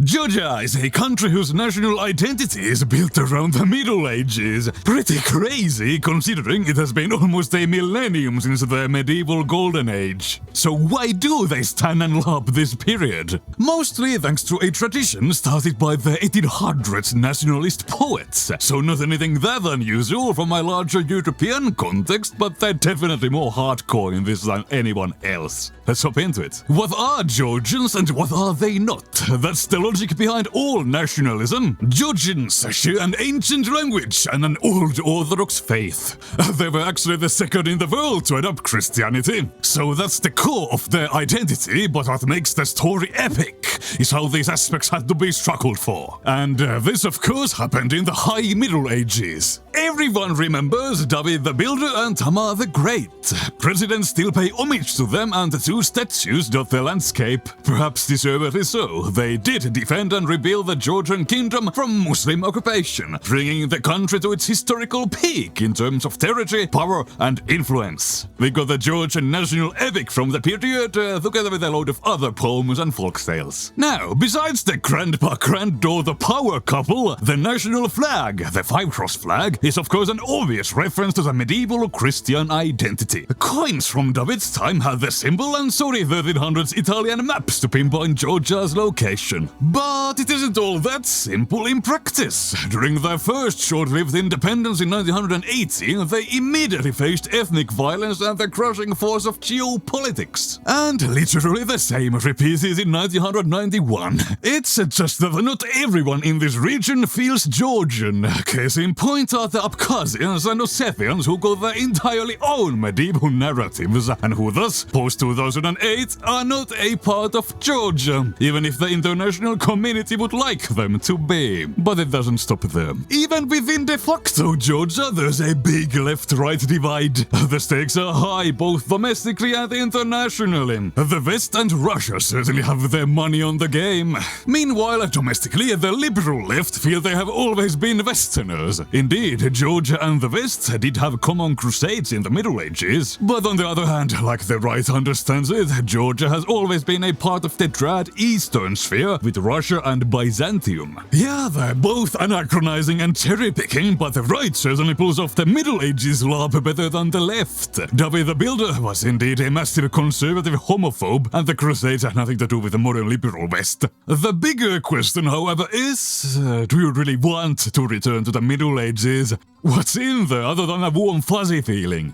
Georgia is a country whose national identity is built around the Middle Ages. Pretty crazy, considering it has been almost a millennium since the medieval Golden Age. So why do they stand and love this period? Mostly thanks to a tradition started by the 1800s nationalist poets. So not anything that unusual from my larger European context, but they're definitely more hardcore in this than anyone else. Let's hop into it. What are Georgians and what are they not? That's the logic behind all nationalism. Georgians share an ancient language and an old Orthodox faith. They were actually the second in the world to adopt Christianity. So that's the core of their identity, but what makes the story epic is how these aspects had to be struggled for. And this of course happened in the High Middle Ages. Everyone remembers David the Builder and Tamar the Great. Presidents still pay homage to them, and the two statues dot the landscape. Perhaps deservedly so. They did defend and rebuild the Georgian kingdom from Muslim occupation, bringing the country to its historical peak in terms of territory, power, and influence. We got the Georgian national epic from the period, together with a load of other poems and folktales. Now, besides the grandpa-granddaughter power couple, the national flag, the five-cross flag, is of course an obvious reference to the medieval Christian identity. Coins from David's time had the symbol, and so did 1300s Italian maps to pinpoint Georgia's location. But it isn't all that simple in practice. During their first short-lived independence in 1918, they immediately faced ethnic violence and the crushing force of geopolitics. And literally the same repeated in 1991. It's just that not everyone in this region feels Georgian. Case in point are the Abkhazians and Ossetians, who got their entirely own medieval narratives, and who thus, post-2008, are not a part of Georgia, even if the international community would like them to be. But it doesn't stop there. Even within de facto Georgia, there's a big left-right divide. The stakes are high, both domestically and internationally. The West and Russia certainly have their money on the game. Meanwhile, domestically, the liberal left feel they have always been Westerners. Indeed, Georgia and the West did have common crusades in the Middle Ages. But on the other hand, like the right understands it, Georgia has always been a part of the trad Eastern sphere with Russia and Byzantium. Yeah, they're both anachronizing and cherry-picking, but the right certainly pulls off the Middle Ages lob better than the left. David the Builder was indeed a massive conservative homophobe, and the Crusades had nothing to do with the modern liberal West. The bigger question, however, is, do you really want to return to the Middle Ages? What's in there other than a warm fuzzy feeling?